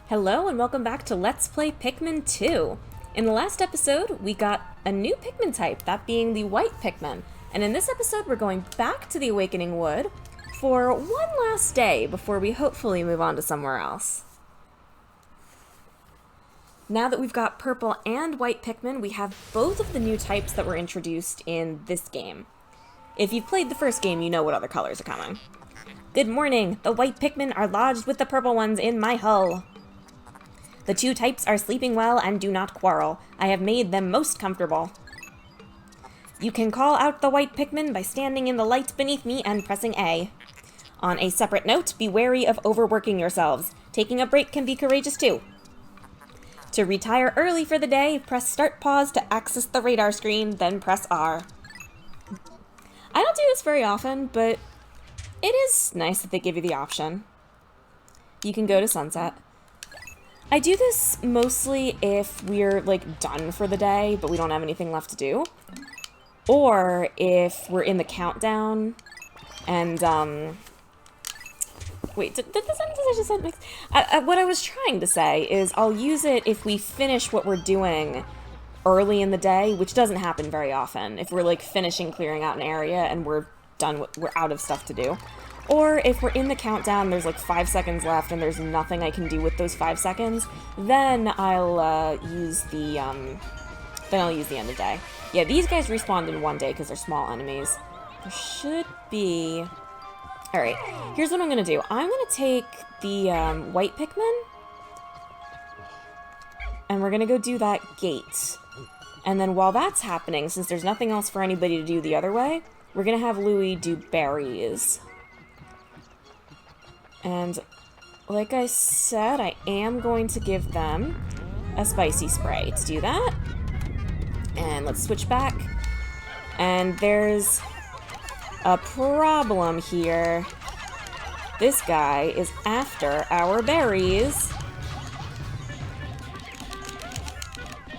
Hello and welcome back to Let's Play Pikmin 2. In the last episode, we got a new Pikmin type, that being the white Pikmin. And in this episode, we're going back to the Awakening Wood for one last day before we hopefully move on to somewhere else. Now that we've got purple and white Pikmin, we have both of the new types that were introduced in this game. If you've played the first game, you know what other colors are coming. Good morning! The white Pikmin are lodged with the purple ones in my hull. The two types are sleeping well and do not quarrel. I have made them most comfortable. You can call out the white Pikmin by standing in the light beneath me and pressing A. On a separate note, be wary of overworking yourselves. Taking a break can be courageous too. To retire early for the day, press Start Pause to access the radar screen, then press R. I don't do this very often, but it is nice that they give you the option. You can go to sunset. I do this mostly if we're, done for the day, but we don't have anything left to do. Or if we're in the countdown, and, wait, did the sentence I just said mix? What I was trying to say is I'll use it if we finish what we're doing early in the day, which doesn't happen very often. If we're, finishing clearing out an area and we're done, we're out of stuff to do. Or if we're in the countdown, there's 5 seconds left and there's nothing I can do with those 5 seconds, then I'll use the end of day. Yeah, these guys respawned in one day because they're small enemies. There should be... Alright, here's what I'm going to do. I'm going to take the white Pikmin, and we're going to go do that gate. And then while that's happening, since there's nothing else for anybody to do the other way, we're going to have Louie do berries. And like I said, I am going to give them a spicy spray to do that. And let's switch back. And there's a problem here. This guy is after our berries.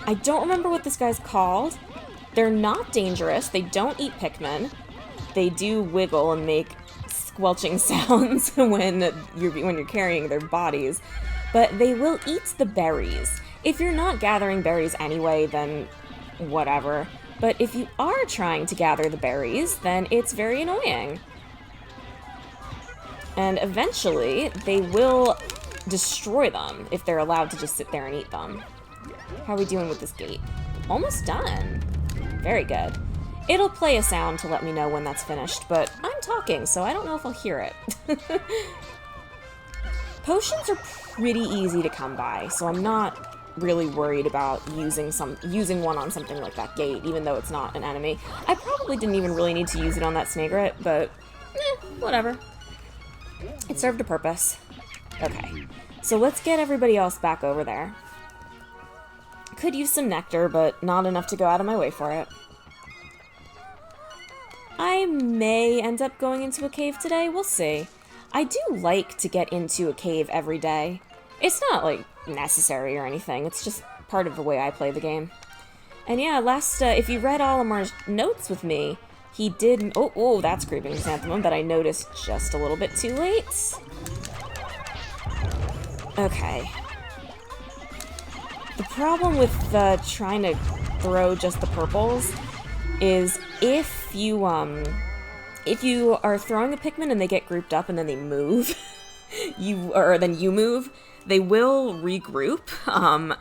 I don't remember what this guy's called. They're not dangerous. They don't eat Pikmin. They do wiggle and make squelching sounds when you're carrying their bodies, but they will eat the berries. If you're not gathering berries anyway, then whatever. But if you are trying to gather the berries, then it's very annoying. And eventually, they will destroy them if they're allowed to just sit there and eat them. How are we doing with this gate? Almost done. Very good. It'll play a sound to let me know when that's finished, but I'm talking, so I don't know if I'll hear it. Potions are pretty easy to come by, so I'm not really worried about using one on something like that gate, even though it's not an enemy. I probably didn't even really need to use it on that snagret, but whatever. It served a purpose. Okay, so let's get everybody else back over there. Could use some nectar, but not enough to go out of my way for it. I may end up going into a cave today, we'll see. I do like to get into a cave every day. It's not, necessary or anything, it's just part of the way I play the game. And yeah, if you read Olimar's notes with me, he did... Oh, that's creeping chrysanthemum, but I noticed just a little bit too late. Okay. The problem with trying to throw just the purples is if you are throwing a Pikmin and they get grouped up and then they move, then you move, they will regroup. I'm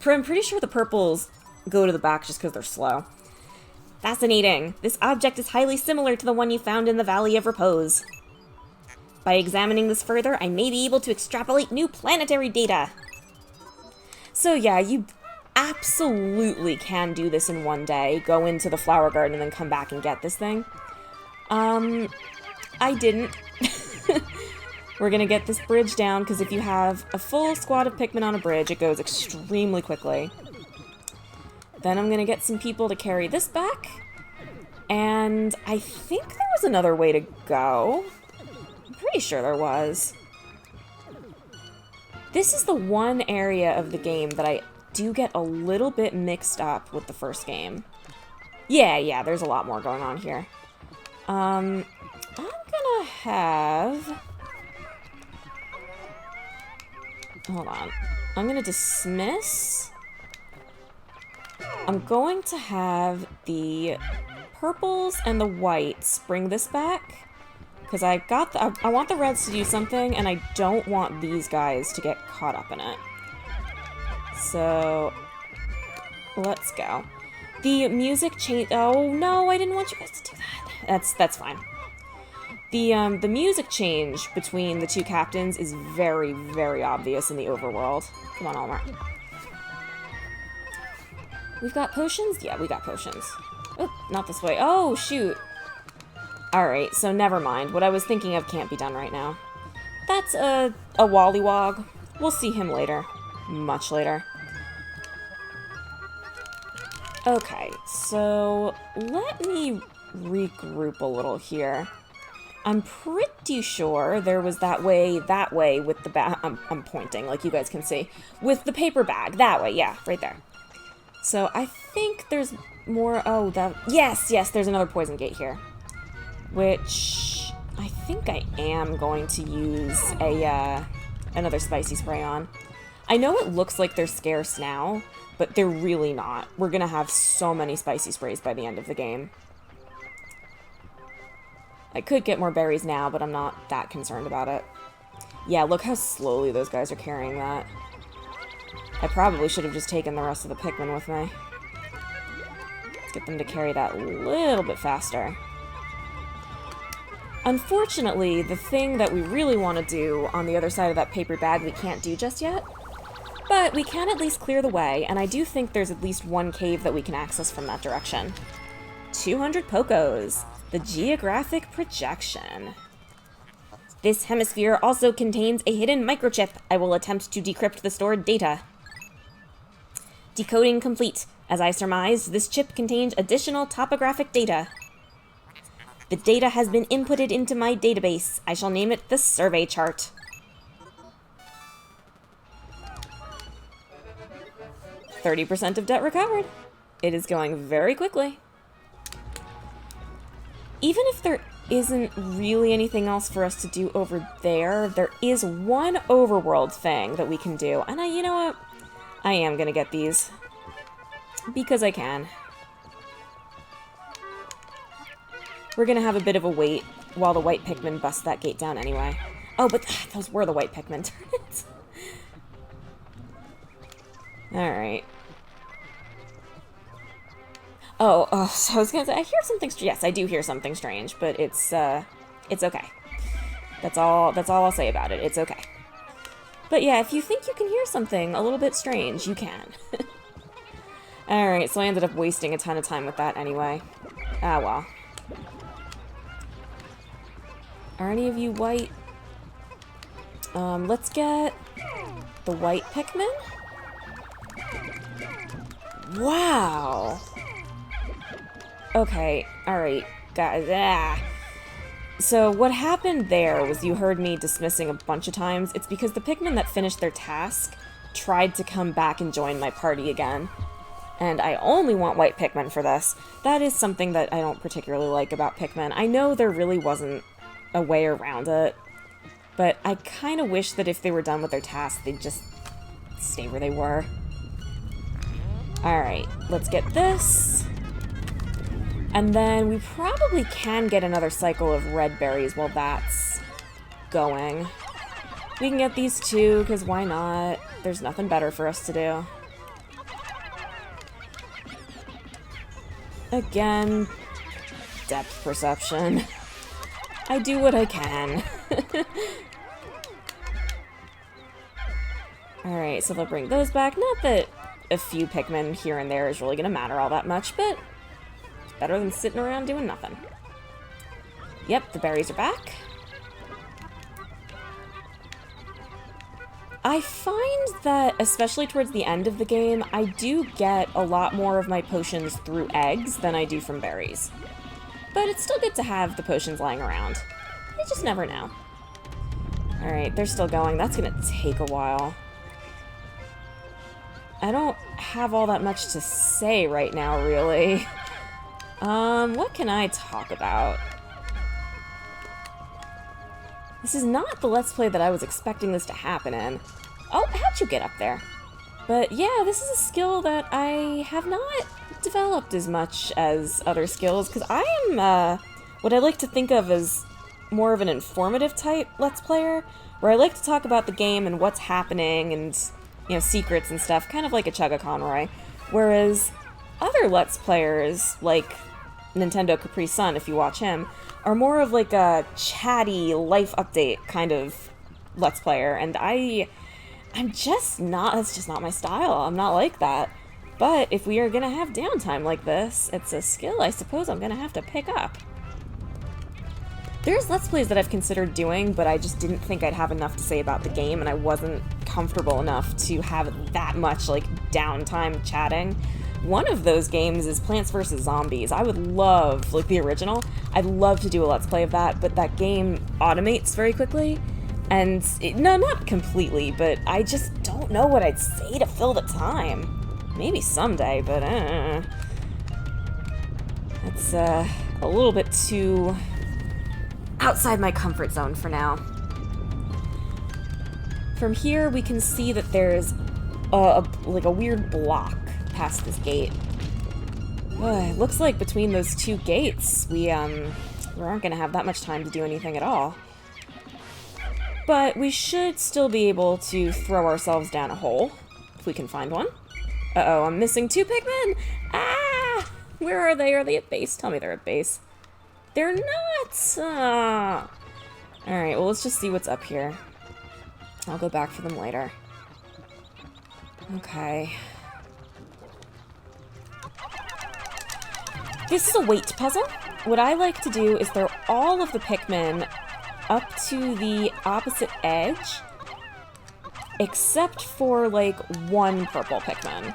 pretty sure the purples go to the back just because they're slow. Fascinating. This object is highly similar to the one you found in the Valley of Repose. By examining this further, I may be able to extrapolate new planetary data. So yeah, you absolutely can do this in one day. Go into the flower garden and then come back and get this thing. I didn't. We're gonna get this bridge down, because if you have a full squad of Pikmin on a bridge, it goes extremely quickly. Then I'm gonna get some people to carry this back. And I think there was another way to go. I'm pretty sure there was. This is the one area of the game that I do get a little bit mixed up with the first game. Yeah, there's a lot more going on here. I'm gonna have Hold on. I'm gonna dismiss. I'm going to have the purples and the whites bring this back. Because I want the reds to do something, and I don't want these guys to get caught up in it. So, let's go. The music change. Oh no, I didn't want you guys to do that. That's fine. The music change between the two captains is very, very obvious in the overworld. Come on, Almar. We've got potions? Yeah, we got potions. Oh, not this way. Oh, shoot. Alright, so never mind. What I was thinking of can't be done right now. That's a Wollywog. We'll see him later. Much later. Okay, so let me regroup a little here. I'm pretty sure there was that way with the bag. I'm pointing, like you guys can see. With the paper bag. That way, yeah, right there. So I think there's more. Oh, that. Yes, there's another poison gate here. Which I think I am going to use another spicy spray on. I know it looks like they're scarce now, but they're really not. We're gonna have so many spicy sprays by the end of the game. I could get more berries now, but I'm not that concerned about it. Yeah, look how slowly those guys are carrying that. I probably should have just taken the rest of the Pikmin with me. Let's get them to carry that a little bit faster. Unfortunately, the thing that we really want to do on the other side of that paper bag we can't do just yet. But we can at least clear the way, and I do think there's at least one cave that we can access from that direction. 200 Pokos, the geographic projection. This hemisphere also contains a hidden microchip. I will attempt to decrypt the stored data. Decoding complete. As I surmised, this chip contained additional topographic data. The data has been inputted into my database. I shall name it the survey chart. %30 of debt recovered. It is going very quickly. Even if there isn't really anything else for us to do over there, there is one overworld thing that we can do. And you know what? I am gonna get these. Because I can. We're gonna have a bit of a wait while the white Pikmin bust that gate down anyway. Oh, but those were the white Pikmin turrets. Alright. Oh, so I was gonna say, I hear something yes, I do hear something strange, but it's okay. That's all I'll say about it. It's okay. But yeah, if you think you can hear something a little bit strange, you can. Alright, so I ended up wasting a ton of time with that anyway. Ah, well. Are any of you white? Let's get the white Pikmin. Wow. Okay, alright, guys. So what happened there was you heard me dismissing a bunch of times. It's because the Pikmin that finished their task tried to come back and join my party again. And I only want white Pikmin for this. That is something that I don't particularly like about Pikmin. I know there really wasn't a way around it, but I kind of wish that if they were done with their task, they'd just stay where they were. Alright, let's get this. And then we probably can get another cycle of red berries while that's going. We can get these two, because why not? There's nothing better for us to do. Again, depth perception. I do what I can. Alright, so they'll bring those back. Not that a few Pikmin here and there is really going to matter all that much, but it's better than sitting around doing nothing. Yep, the berries are back. I find that, especially towards the end of the game, I do get a lot more of my potions through eggs than I do from berries. But it's still good to have the potions lying around. You just never know. Alright, they're still going. That's gonna take a while. I don't have all that much to say right now, really. What can I talk about? This is not the Let's Play that I was expecting this to happen in. Oh, how'd you get up there? But yeah, this is a skill that I have not developed as much as other skills, because I am, what I like to think of as more of an informative type Let's Player, where I like to talk about the game and what's happening and, you know, secrets and stuff, kind of like a Chugga Conroy. Whereas other Let's Players, like Nintendo Capri Sun, if you watch him, are more of like a chatty life update kind of Let's Player, and I'm just not, that's just not my style. I'm not like that. But if we are gonna have downtime like this, it's a skill I suppose I'm gonna have to pick up. There's Let's Plays that I've considered doing, but I just didn't think I'd have enough to say about the game, and I wasn't comfortable enough to have that much, like, downtime chatting. One of those games is Plants vs. Zombies. I would love, like the original, I'd love to do a Let's Play of that, but that game automates very quickly. And, no, not completely, but I just don't know what I'd say to fill the time. Maybe someday, but that's a little bit too outside my comfort zone for now. From here, we can see that there's like a weird block past this gate. It looks like between those two gates, we aren't gonna have that much time to do anything at all. But we should still be able to throw ourselves down a hole, if we can find one. Uh-oh, I'm missing 2 Pikmin! Ah! Where are they? Are they at base? Tell me they're at base. They're not! Alright, well, let's just see what's up here. I'll go back for them later. Okay. This is a weight puzzle. What I like to do is throw all of the Pikmin up to the opposite edge, except for, like, 1 purple Pikmin.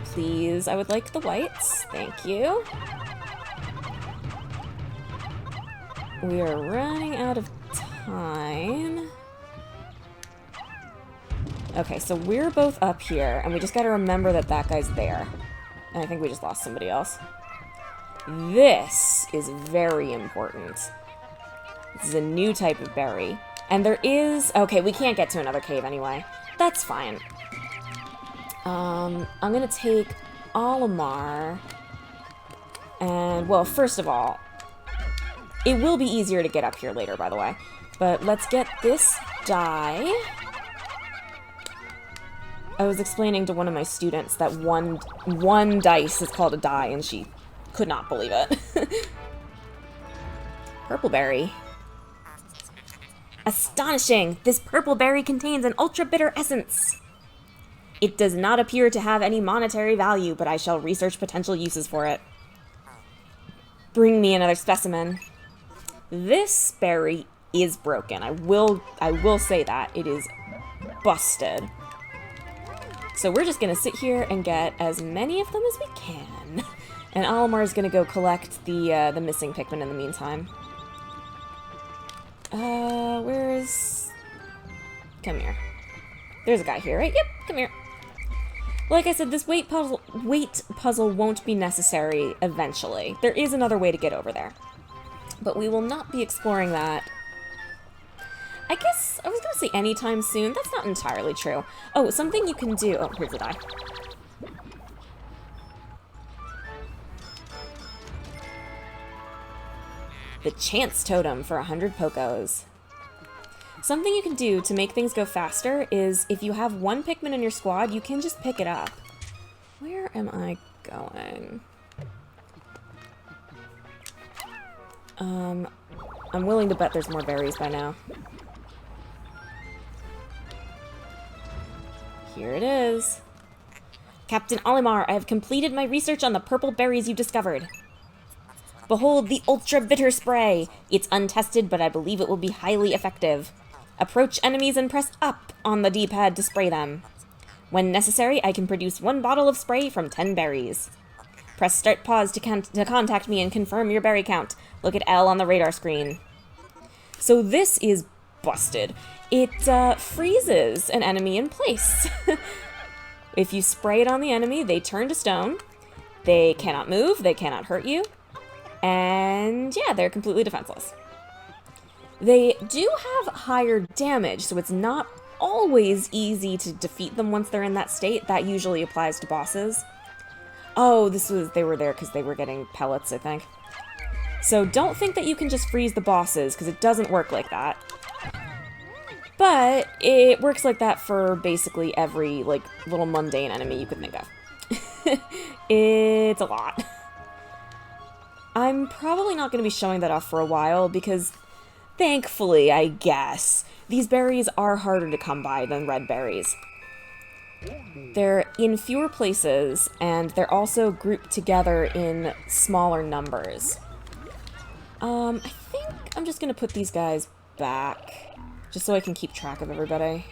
Please, I would like the whites. Thank you. We are running out of time. Okay, so we're both up here, and we just gotta remember that that guy's there. And I think we just lost somebody else. This is very important. This is a new type of berry. And there is... Okay, we can't get to another cave anyway. That's fine. I'm gonna take Olimar. And, well, first of all, it will be easier to get up here later, by the way. But let's get this die. I was explaining to one of my students that one dice is called a die, and she could not believe it. Purple berry. Astonishing! This purple berry contains an ultra-bitter essence. It does not appear to have any monetary value, but I shall research potential uses for it. Bring me another specimen. This berry is broken. I will say that. It is busted. So we're just gonna sit here and get as many of them as we can. And Olimar's gonna go collect the missing Pikmin in the meantime. Where's... Come here. There's a guy here, right? Yep, come here. Like I said, this weight puzzle won't be necessary eventually. There is another way to get over there. But we will not be exploring that. I guess I was gonna say anytime soon. That's not entirely true. Oh, something you can do... Oh, here's the die. The chance totem for 100 Pokos. Something you can do to make things go faster is if you have 1 Pikmin in your squad, you can just pick it up. Where am I going? I'm willing to bet there's more berries by now. Here it is. Captain Olimar, I have completed my research on the purple berries you discovered. Behold the ultra bitter spray. It's untested, but I believe it will be highly effective. Approach enemies and press up on the D-pad to spray them. When necessary, I can produce 1 bottle of spray from 10 berries. Press start pause to contact me and confirm your berry count. Look at L on the radar screen. So this is busted. It freezes an enemy in place. If you spray it on the enemy, they turn to stone. They cannot move, they cannot hurt you. And yeah, they're completely defenseless. They do have higher damage, so it's not always easy to defeat them once they're in that state. That usually applies to bosses. Oh, they were there because they were getting pellets, I think. So don't think that you can just freeze the bosses, because it doesn't work like that. But it works like that for basically every, like, little mundane enemy you could think of. It's a lot. I'm probably not going to be showing that off for a while, because thankfully, I guess, these berries are harder to come by than red berries. They're in fewer places, and they're also grouped together in smaller numbers. I think I'm just going to put these guys back, just so I can keep track of everybody.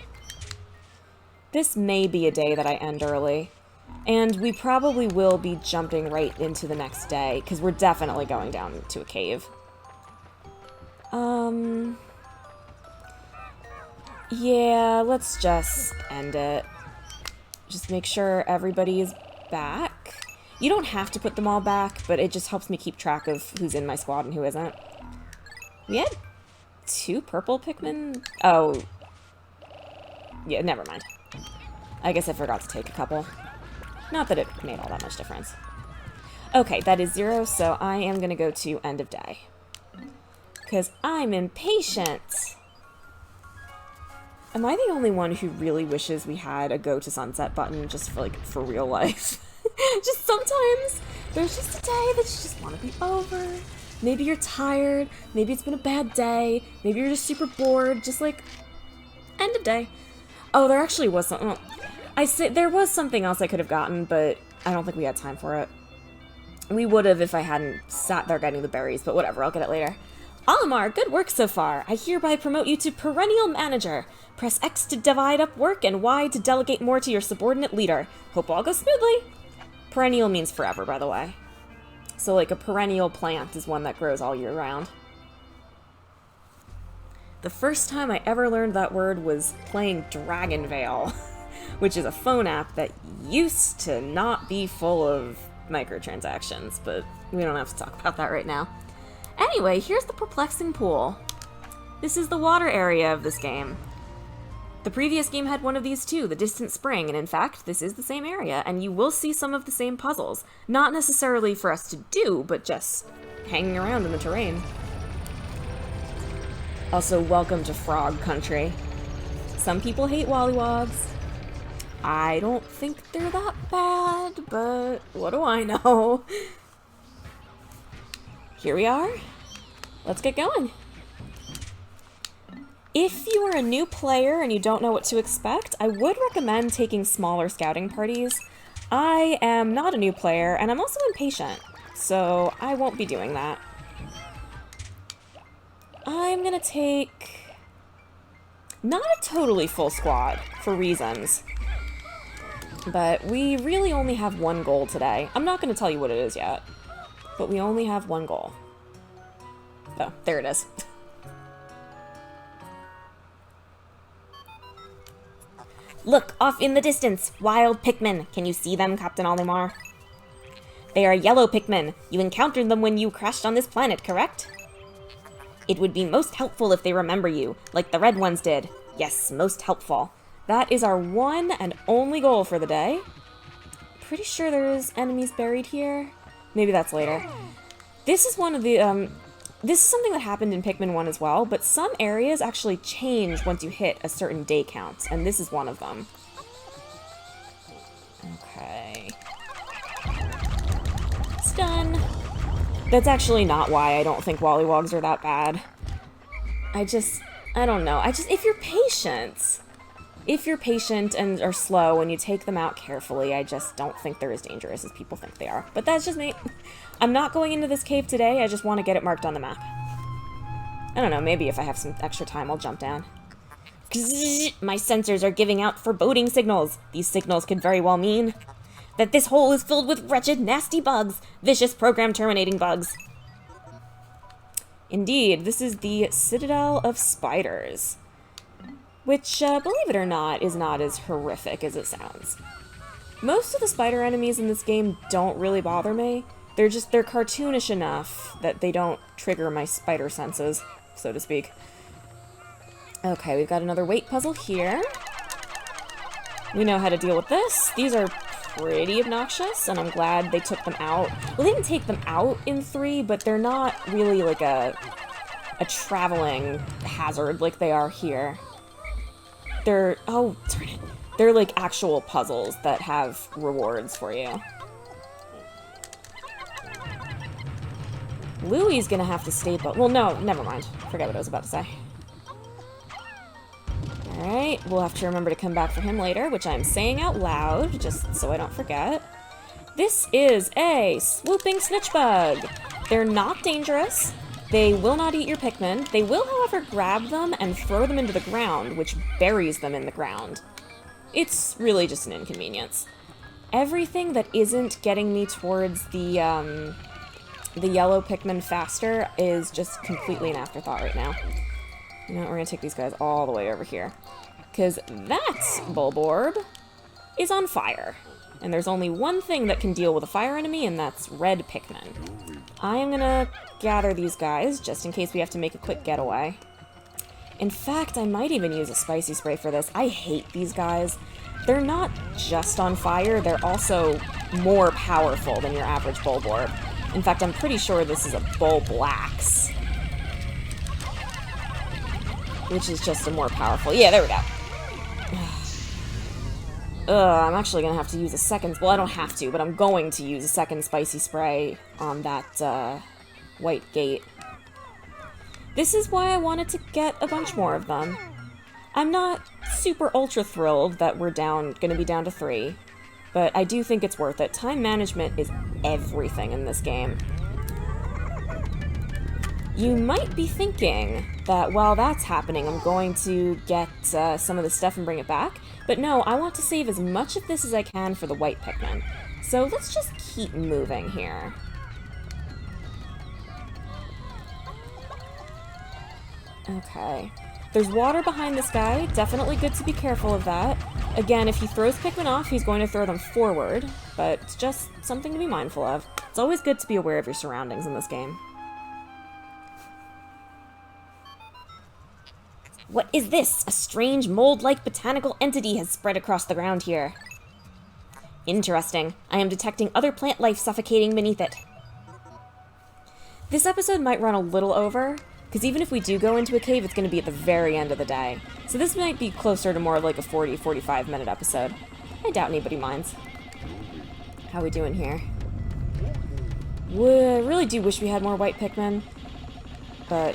This may be a day that I end early, and we probably will be jumping right into the next day, because we're definitely going down to a cave. Yeah, let's just end it. Just make sure everybody is back. You don't have to put them all back, but it just helps me keep track of who's in my squad and who isn't. We had 2 purple Pikmin? Oh. Yeah, never mind. I guess I forgot to take a couple. Not that it made all that much difference. Okay, that is 0, so I am going to go to end of day. Because I'm impatient! Am I the only one who really wishes we had a go to sunset button just for, like, for real life? Just sometimes, there's just a day that you just want to be over. Maybe you're tired, maybe it's been a bad day, maybe you're just super bored, just like, end of day. Oh, there actually was something. There was something else I could have gotten, but I don't think we had time for it. We would have if I hadn't sat there getting the berries, but whatever, I'll get it later. Olimar, good work so far. I hereby promote you to Perennial Manager. Press X to divide up work and Y to delegate more to your subordinate leader. Hope all goes smoothly. Perennial means forever, by the way. So, like, a perennial plant is one that grows all year round. The first time I ever learned that word was playing Dragon Veil, which is a phone app that used to not be full of microtransactions, but we don't have to talk about that right now. Anyway, here's the perplexing pool. This is the water area of this game. The previous game had one of these too, the Distant Spring, and in fact, this is the same area, and you will see some of the same puzzles. Not necessarily for us to do, but just hanging around in the terrain. Also, welcome to Frog Country. Some people hate Wollywogs. I don't think they're that bad, but what do I know? Here we are. Let's get going. If you are a new player and you don't know what to expect, I would recommend taking smaller scouting parties. I am not a new player, and I'm also impatient, so I won't be doing that. I'm gonna take not a totally full squad, for reasons. But we really only have one goal today. I'm not gonna tell you what it is yet, but we only have one goal. Oh, there it is. Look, off in the distance! Wild Pikmin! Can you see them, Captain Olimar? They are yellow Pikmin. You encountered them when you crashed on this planet, correct? It would be most helpful if they remember you, like the red ones did. Yes, most helpful. That is our one and only goal for the day. Pretty sure there's enemies buried here. Maybe that's later. This is one of the, this is something that happened in Pikmin 1 as well, but some areas actually change once you hit a certain day count, and this is one of them. Okay. It's done. That's actually not why I don't think Wollywogs are that bad. I don't know. If you're patient and are slow and you take them out carefully, I just don't think they're as dangerous as people think they are. But that's just me. I'm not going into this cave today, I just want to get it marked on the map. I don't know, maybe if I have some extra time, I'll jump down. My sensors are giving out foreboding signals. These signals could very well mean that this hole is filled with wretched, nasty bugs. Vicious program-terminating bugs. Indeed, this is the Citadel of Spiders. Which, believe it or not, is not as horrific as it sounds. Most of the spider enemies in this game don't really bother me. They're cartoonish enough that they don't trigger my spider senses, so to speak. Okay, we've got another weight puzzle here. We know how to deal with this. These are pretty obnoxious, and I'm glad they took them out. Well, they didn't take them out in 3, but they're not really like a traveling hazard like they are here. They're, oh, darn it. They're like actual puzzles that have rewards for you. Louie's gonna have to stay put. Well, no, never mind. Forget what I was about to say. Alright, we'll have to remember to come back for him later, which I'm saying out loud, just so I don't forget. This is a swooping snitch bug. They're not dangerous. They will not eat your Pikmin. They will, however, grab them and throw them into the ground, which buries them in the ground. It's really just an inconvenience. Everything that isn't getting me towards the yellow Pikmin faster is just completely an afterthought right now. You know what, we're gonna take these guys all the way over here. Because that Bulborb is on fire. And there's only one thing that can deal with a fire enemy, and that's red Pikmin. I am gonna gather these guys, just in case we have to make a quick getaway. In fact, I might even use a spicy spray for this. I hate these guys. They're not just on fire, they're also more powerful than your average Bulborb. In fact, I'm pretty sure this is a Bulblax, which is just a more powerful... Yeah, there we go. I'm actually going to have to use a second... Well, I don't have to, but I'm going to use a second spicy spray on that white gate. This is why I wanted to get a bunch more of them. I'm not super ultra thrilled that we're going to be down to 3, but I do think it's worth it. Time management is everything in this game. You might be thinking that while that's happening, I'm going to get some of the stuff and bring it back. But no, I want to save as much of this as I can for the white Pikmin. So let's just keep moving here. Okay. There's water behind this guy. Definitely good to be careful of that. Again, if he throws Pikmin off, he's going to throw them forward. But it's just something to be mindful of. It's always good to be aware of your surroundings in this game. What is this? A strange mold-like botanical entity has spread across the ground here. Interesting. I am detecting other plant life suffocating beneath it. This episode might run a little over, because even if we do go into a cave, it's going to be at the very end of the day. So this might be closer to more of like a 40-45 minute episode. I doubt anybody minds. How we doing here? I really do wish we had more white Pikmin, but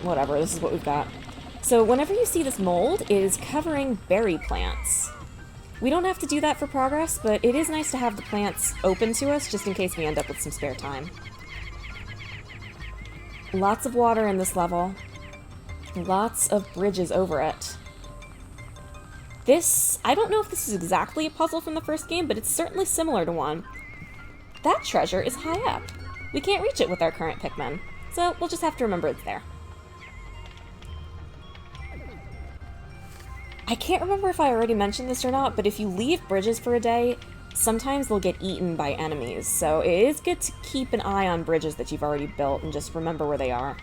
whatever, this is what we've got. So whenever you see this mold, it is covering berry plants. We don't have to do that for progress, but it is nice to have the plants open to us just in case we end up with some spare time. Lots of water in this level. Lots of bridges over it. This, I don't know if this is exactly a puzzle from the first game, but it's certainly similar to one. That treasure is high up. We can't reach it with our current Pikmin, so we'll just have to remember it's there. I can't remember if I already mentioned this or not, but if you leave bridges for a day, sometimes they'll get eaten by enemies, so it is good to keep an eye on bridges that you've already built and just remember where they are.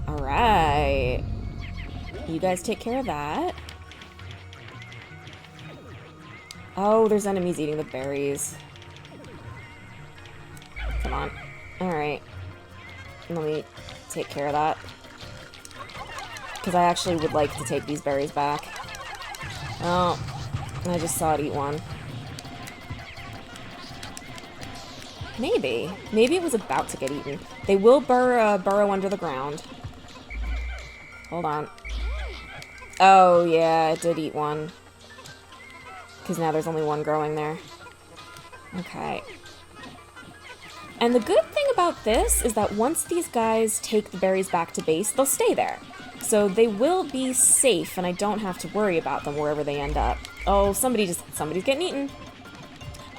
Alright. You guys take care of that. Oh, there's enemies eating the berries. Come on. Alright. Let me take care of that. Because I actually would like to take these berries back. Oh, I just saw it eat one. Maybe. Maybe it was about to get eaten. They will burrow under the ground. Hold on. Oh, yeah, it did eat one. Because now there's only one growing there. Okay. And the good thing about this is that once these guys take the berries back to base, they'll stay there. So they will be safe, and I don't have to worry about them wherever they end up. Oh, somebody's getting eaten.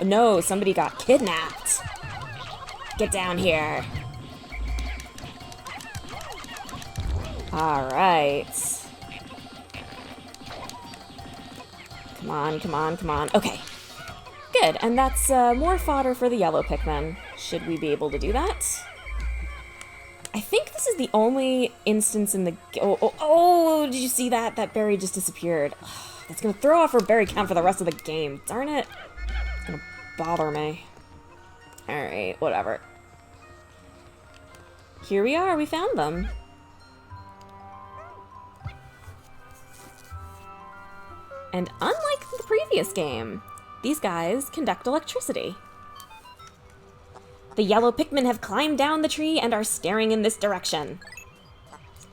Oh, no, somebody got kidnapped. Get down here. All right. Come on, come on, come on. Okay. Good, and that's more fodder for the yellow Pikmin. Should we be able to do that? I think this is the only instance in the... Oh, did you see that? That berry just disappeared. That's gonna throw off our berry count for the rest of the game. Darn it. It's gonna bother me. Alright, whatever. Here we are, we found them. And unlike the previous game, these guys conduct electricity. The yellow Pikmin have climbed down the tree and are staring in this direction.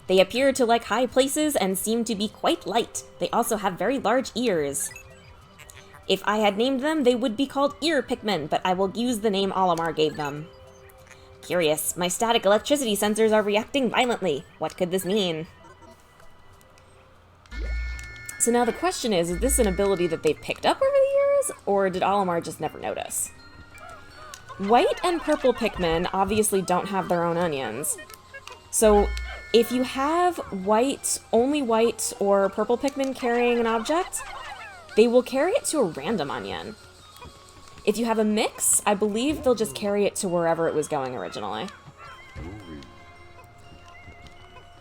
They appear to like high places and seem to be quite light. They also have very large ears. If I had named them, they would be called ear Pikmin, but I will use the name Olimar gave them. Curious, my static electricity sensors are reacting violently. What could this mean? So now the question is this an ability that they picked up over the years, or did Olimar just never notice? White and purple Pikmin obviously don't have their own onions. So if you have only white or purple Pikmin carrying an object, they will carry it to a random onion. If you have a mix, I believe they'll just carry it to wherever it was going originally.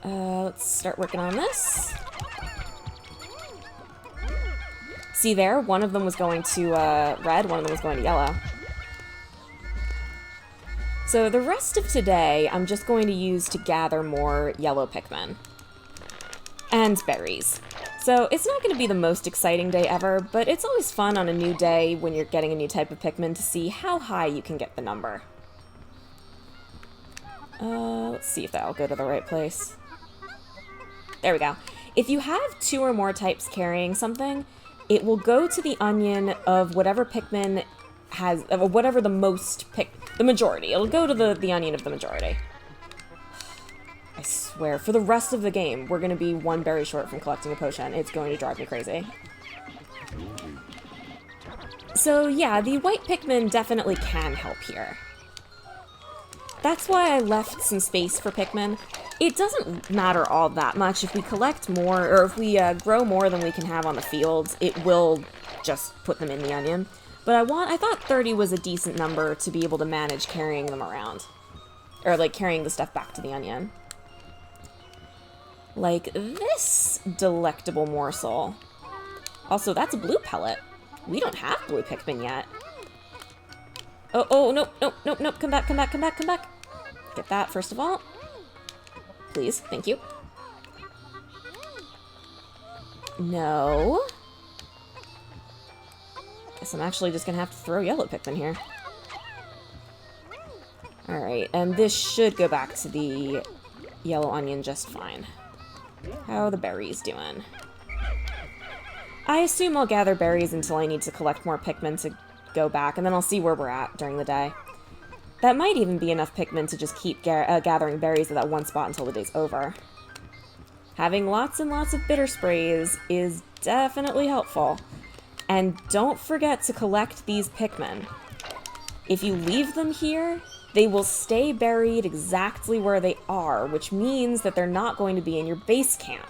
Let's start working on this. See there, one of them was going to red, one of them was going to yellow. So the rest of today, I'm just going to use to gather more yellow Pikmin. And berries. So it's not going to be the most exciting day ever, but it's always fun on a new day when you're getting a new type of Pikmin to see how high you can get the number. Let's see if that'll go to the right place. There we go. If you have 2 or more types carrying something, it will go to the onion of whatever Pikmin has, whatever the majority. It'll go to the onion of the majority. I swear, for the rest of the game, we're going to be 1 berry short from collecting a potion. It's going to drive me crazy. So yeah, the white Pikmin definitely can help here. That's why I left some space for Pikmin. It doesn't matter all that much. If we collect more, or if we grow more than we can have on the field, it will just put them in the onion. But I thought 30 was a decent number to be able to manage carrying them around. Or, like, carrying the stuff back to the onion. Like this delectable morsel. Also, that's a blue pellet. We don't have blue Pikmin yet. Oh, nope, come back. Get that, first of all. Please, thank you. No. Guess I'm actually just gonna have to throw yellow Pikmin here. Alright, and this should go back to the yellow onion just fine. How are the berries doing? I assume I'll gather berries until I need to collect more Pikmin to go back, and then I'll see where we're at during the day. That might even be enough Pikmin to just keep gathering berries at that one spot until the day's over. Having lots and lots of bitter sprays is definitely helpful. And don't forget to collect these Pikmin. If you leave them here, they will stay buried exactly where they are, which means that they're not going to be in your base camp.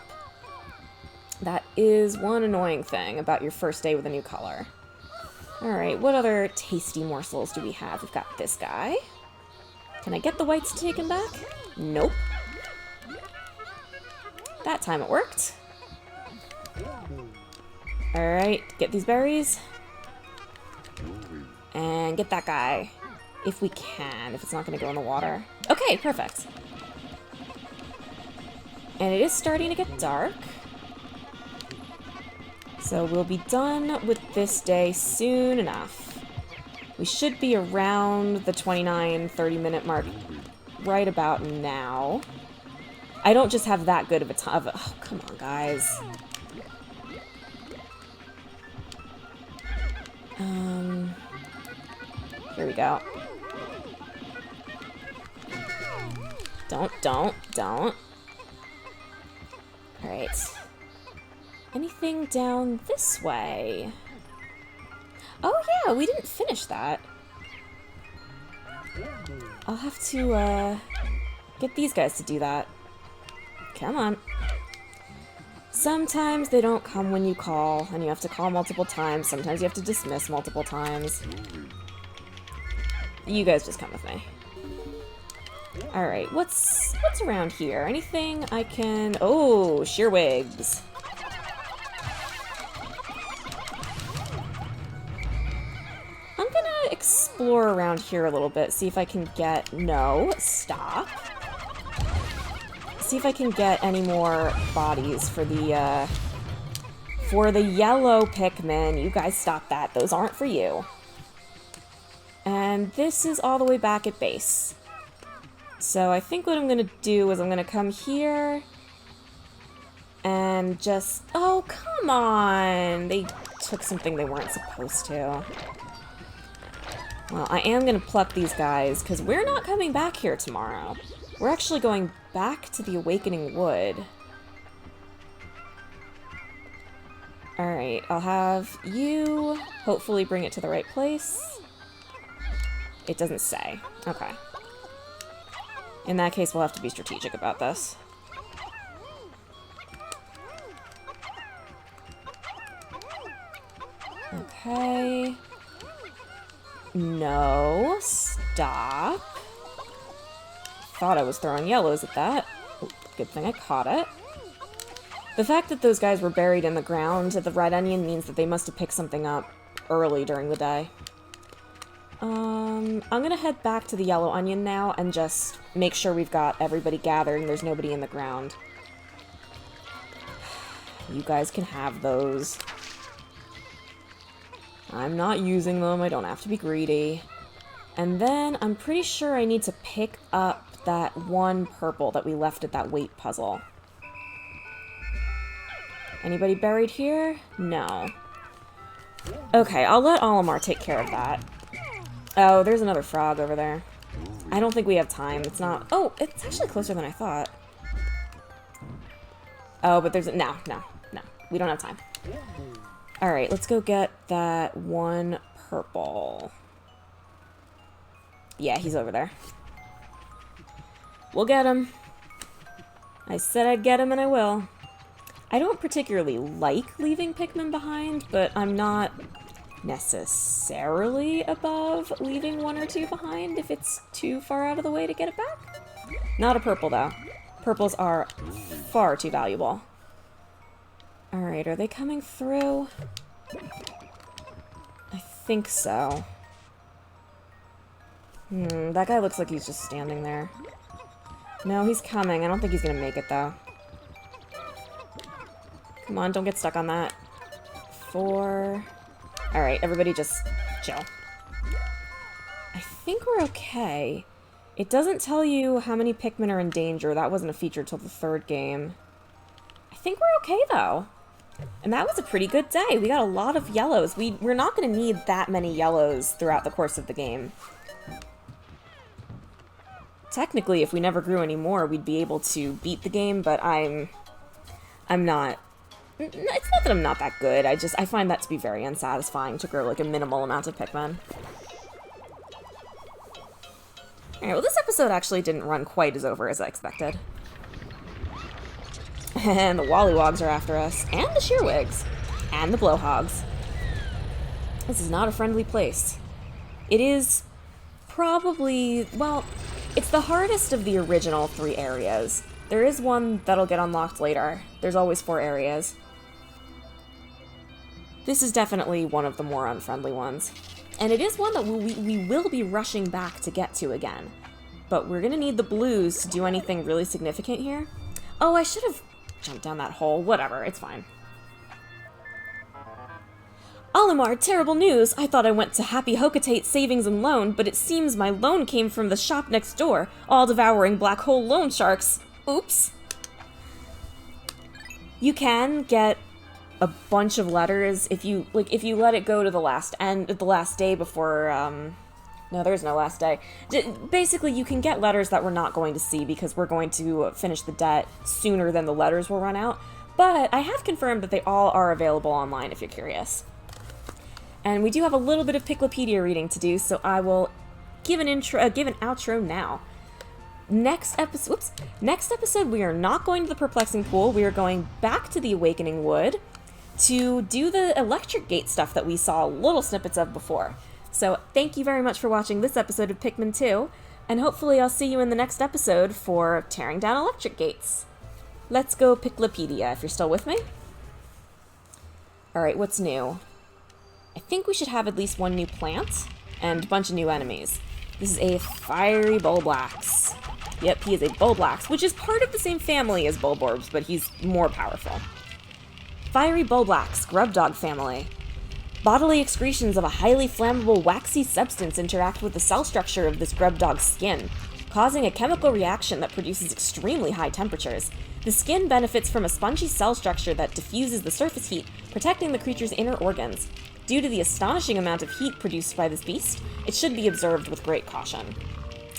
That is one annoying thing about your first day with a new color. Alright, what other tasty morsels do we have? We've got this guy. Can I get the whites to take him back? Nope. That time it worked. Alright, get these berries. And get that guy. If we can, if it's not going to go in the water. Okay, perfect. And it is starting to get dark. So we'll be done with this day soon enough. We should be around the 29-30 minute mark right about now. I don't just have that good of a time. Oh, come on, guys. Here we go. Don't. Alright. Anything down this way? Oh yeah, we didn't finish that. I'll have to, get these guys to do that. Come on. Sometimes they don't come when you call, and you have to call multiple times. Sometimes you have to dismiss multiple times. You guys just come with me. Alright, what's around here? Anything I can... Oh, shearwigs. I'm gonna explore around here a little bit, see if I can get... No, stop. See if I can get any more bodies for the yellow Pikmin. You guys stop that. Those aren't for you. And this is all the way back at base. So I think what I'm gonna do is I'm gonna come here and just... Oh, come on! They took something they weren't supposed to. Well, I am gonna pluck these guys, because we're not coming back here tomorrow. We're actually going back to the Awakening Wood. Alright, I'll have you hopefully bring it to the right place. It doesn't say. Okay. In that case, we'll have to be strategic about this. Okay. No, stop. Thought I was throwing yellows at that. Good thing I caught it. The fact that those guys were buried in the ground at the red onion means that they must have picked something up early during the day. I'm gonna head back to the yellow onion now and just make sure we've got everybody gathered and there's nobody in the ground. You guys can have those. I'm not using them, I don't have to be greedy. And then I'm pretty sure I need to pick up that one purple that we left at that weight puzzle. Anybody buried here? No. Okay, I'll let Olimar take care of that. Oh, there's another frog over there. I don't think we have time. It's not... Oh, it's actually closer than I thought. Oh, but there's... No. We don't have time. Alright, let's go get that one purple. Yeah, he's over there. We'll get him. I said I'd get him and I will. I don't particularly like leaving Pikmin behind, but I'm not necessarily above leaving one or two behind if it's too far out of the way to get it back. Not a purple, though. Purples are far too valuable. Alright, are they coming through? I think so. That guy looks like he's just standing there. No, he's coming. I don't think he's gonna make it, though. Come on, don't get stuck on that. 4... Alright, everybody just chill. I think we're okay. It doesn't tell you how many Pikmin are in danger. That wasn't a feature till the 3rd game. I think we're okay, though. And that was a pretty good day. We got a lot of yellows. We're not going to need that many yellows throughout the course of the game. Technically, if we never grew any more, we'd be able to beat the game, but I'm not... It's not that I'm not that good, I find that to be very unsatisfying to grow, like, a minimal amount of Pikmin. Alright, well, this episode actually didn't run quite as over as I expected. And the Wollywogs are after us, and the Shearwigs, and the Blowhogs. This is not a friendly place. It is probably, well, it's the hardest of the original 3 areas. There is one that'll get unlocked later. There's always 4 areas. This is definitely one of the more unfriendly ones. And it is one that we will be rushing back to get to again. But we're gonna need the blues to do anything really significant here. Oh, I should have jumped down that hole. Whatever, it's fine. Olimar, terrible news! I thought I went to Happy Hocotate Savings and Loan, but it seems my loan came from the shop next door, all-devouring black hole loan sharks. Oops. You can get a bunch of letters if you let it go to the last day before, no, there's no last day. Basically, you can get letters that we're not going to see because we're going to finish the debt sooner than the letters will run out. But I have confirmed that they all are available online if you're curious. And we do have a little bit of Piclopedia reading to do, so I will give an outro now. Next episode, we are not going to the Perplexing Pool. We are going back to the Awakening Wood to do the electric gate stuff that we saw little snippets of before. So thank you very much for watching this episode of Pikmin 2, and hopefully I'll see you in the next episode for tearing down electric gates. Let's go Piclopedia, if you're still with me. Alright, what's new? I think we should have at least one new plant, and a bunch of new enemies. This is a Fiery Bulblax. Yep, he is a Bulblax, which is part of the same family as Bulborbs, but he's more powerful. Fiery Bulblax, Grub Dog family. Bodily excretions of a highly flammable waxy substance interact with the cell structure of this grub dog's skin, causing a chemical reaction that produces extremely high temperatures. The skin benefits from a spongy cell structure that diffuses the surface heat, protecting the creature's inner organs. Due to the astonishing amount of heat produced by this beast, it should be observed with great caution.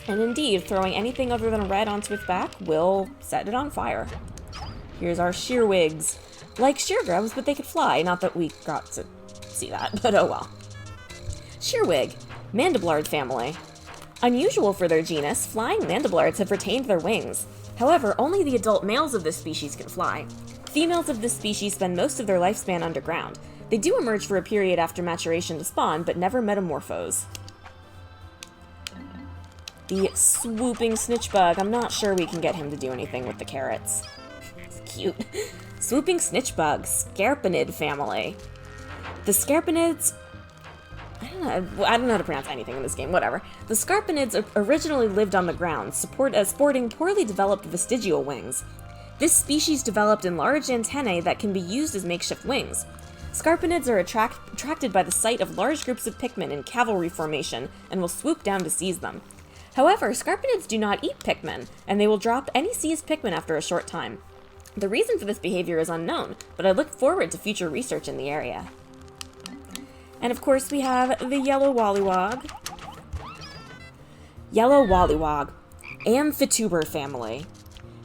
And indeed, throwing anything other than red onto its back will set it on fire. Here's our Shearwigs. Like Sheargrubs, but they could fly. Not that we got to see that, but oh well. Shearwig, Mandiblard family. Unusual for their genus, flying mandiblards have retained their wings. However, only the adult males of this species can fly. Females of this species spend most of their lifespan underground. They do emerge for a period after maturation to spawn, but never metamorphose. The Swooping Snitchbug. I'm not sure we can get him to do anything with the carrots. It's cute. Swooping Snitchbug, Scarpanid family. The Scarpanids... I don't know how to pronounce anything in this game, whatever. The Scarpanids originally lived on the ground, sporting poorly developed vestigial wings. This species developed enlarged antennae that can be used as makeshift wings. Scarpanids are attracted by the sight of large groups of Pikmin in cavalry formation and will swoop down to seize them. However, Scarpanids do not eat Pikmin, and they will drop any seized Pikmin after a short time. The reason for this behavior is unknown, but I look forward to future research in the area. And of course we have the Yellow Wollywog. Yellow Wollywog, Amphituber family.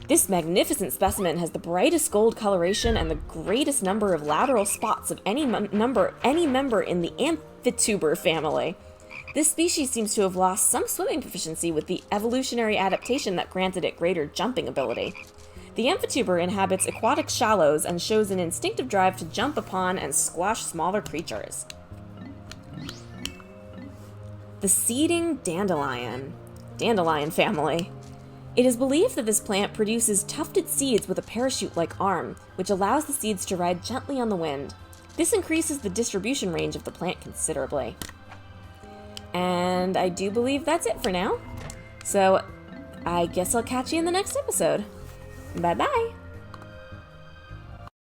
This magnificent specimen has the brightest gold coloration and the greatest number of lateral spots of any member in the Amphituber family. This species seems to have lost some swimming proficiency with the evolutionary adaptation that granted it greater jumping ability. The Amphituber inhabits aquatic shallows and shows an instinctive drive to jump upon and squash smaller creatures. The Seeding Dandelion. Dandelion family. It is believed that this plant produces tufted seeds with a parachute-like arm, which allows the seeds to ride gently on the wind. This increases the distribution range of the plant considerably. And I do believe that's it for now. So I guess I'll catch you in the next episode. Bye-bye!